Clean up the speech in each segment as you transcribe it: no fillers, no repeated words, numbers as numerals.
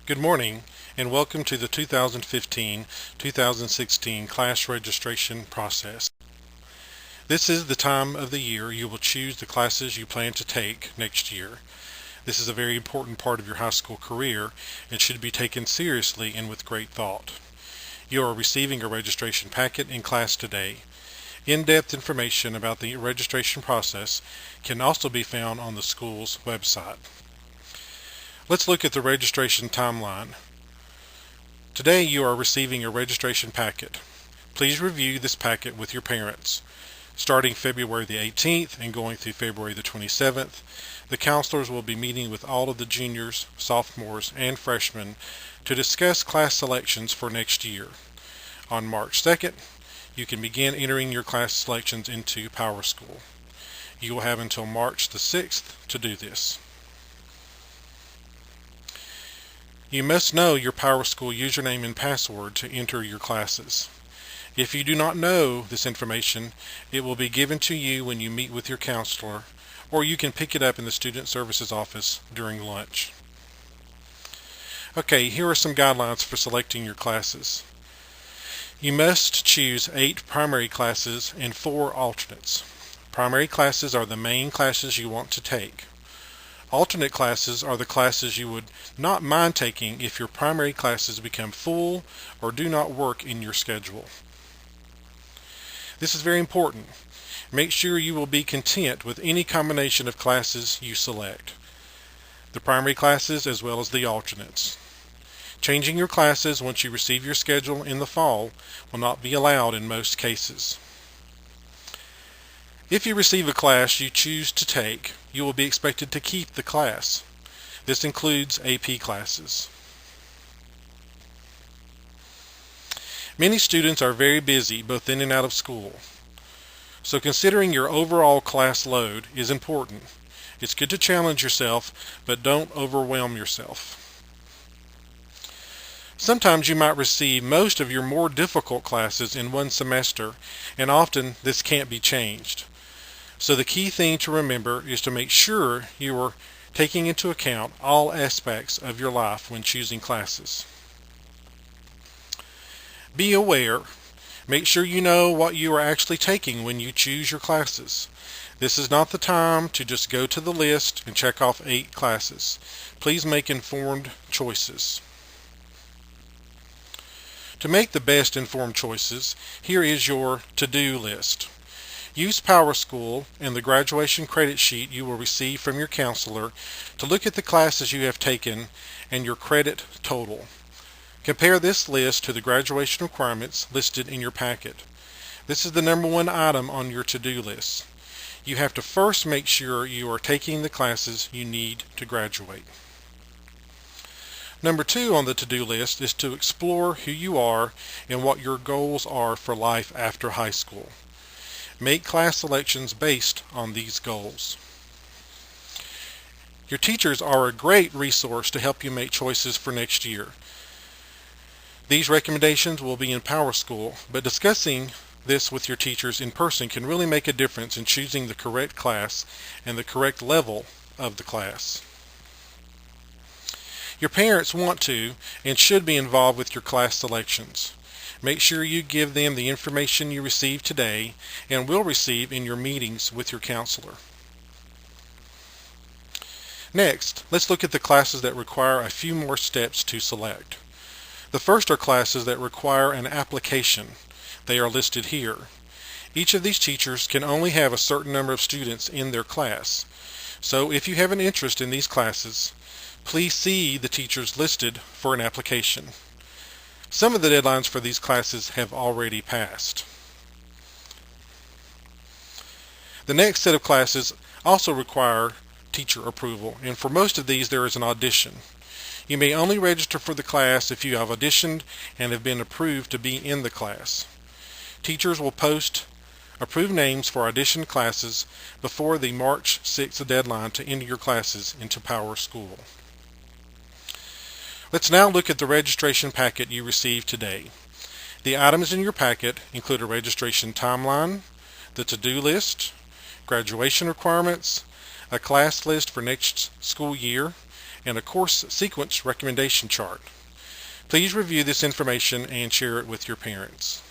Good morning and welcome to the 2015-2016 class registration process. This is the time of the year you will choose the classes you plan to take next year. This is a very important part of your high school career and should be taken seriously and with great thought. You are receiving a registration packet in class today. In-depth information about the registration process can also be found on the school's website. Let's look at the registration timeline. Today you are receiving a registration packet. Please review this packet with your parents. Starting February the 18th and going through February the 27th, the counselors will be meeting with all of the juniors, sophomores, and freshmen to discuss class selections for next year. On March 2nd, you can begin entering your class selections into Power School. You will have until March the 6th to do this. You must know your Power School username and password to enter your classes. If you do not know this information, it will be given to you when you meet with your counselor, or you can pick it up in the Student Services office during lunch. Okay, here are some guidelines for selecting your classes. You must choose 8 primary classes and 4 alternates. Primary classes are the main classes you want to take. Alternate classes are the classes you would not mind taking if your primary classes become full or do not work in your schedule. This is very important. Make sure you will be content with any combination of classes you select, the primary classes as well as the alternates. Changing your classes once you receive your schedule in the fall will not be allowed in most cases. If you receive a class you choose to take, you will be expected to keep the class. This includes AP classes. Many students are very busy both in and out of school, so considering your overall class load is important. It's good to challenge yourself, but don't overwhelm yourself. Sometimes you might receive most of your more difficult classes in one semester, and often this can't be changed. So the key thing to remember is to make sure you are taking into account all aspects of your life when choosing classes. Be aware. Make sure you know what you are actually taking when you choose your classes. This is not the time to just go to the list and check off 8 classes. Please make informed choices. To make the best informed choices, here is your to-do list. Use Power School and the graduation credit sheet you will receive from your counselor to look at the classes you have taken and your credit total. Compare this list to the graduation requirements listed in your packet. This is the number 1 item on your to-do list. You have to first make sure you are taking the classes you need to graduate. Number 2 on the to-do list is to explore who you are and what your goals are for life after high school. Make class selections based on these goals. Your teachers are a great resource to help you make choices for next year. These recommendations will be in Power School, but discussing this with your teachers in person can really make a difference in choosing the correct class and the correct level of the class. Your parents want to and should be involved with your class selections. Make sure you give them the information you received today and will receive in your meetings with your counselor. Next, let's look at the classes that require a few more steps to select. The first are classes that require an application. They are listed here. Each of these teachers can only have a certain number of students in their class. So if you have an interest in these classes, please see the teachers listed for an application. Some of the deadlines for these classes have already passed. The next set of classes also require teacher approval, and for most of these there is an audition. You may only register for the class if you have auditioned and have been approved to be in the class. Teachers will post approved names for audition classes before the March 6th deadline to enter your classes into Power School. Let's now look at the registration packet you received today. The items in your packet include a registration timeline, the to-do list, graduation requirements, a class list for next school year, and a course sequence recommendation chart. Please review this information and share it with your parents.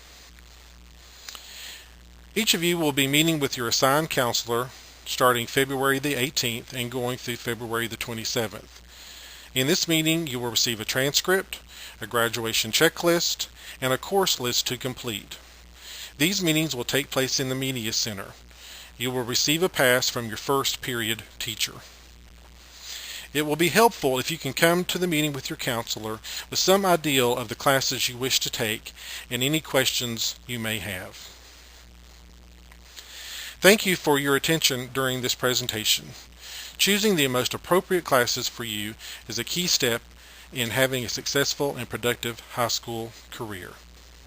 Each of you will be meeting with your assigned counselor starting February the 18th and going through February the 27th. In this meeting, you will receive a transcript, a graduation checklist, and a course list to complete. These meetings will take place in the Media Center. You will receive a pass from your first period teacher. It will be helpful if you can come to the meeting with your counselor with some idea of the classes you wish to take and any questions you may have. Thank you for your attention during this presentation. Choosing the most appropriate classes for you is a key step in having a successful and productive high school career.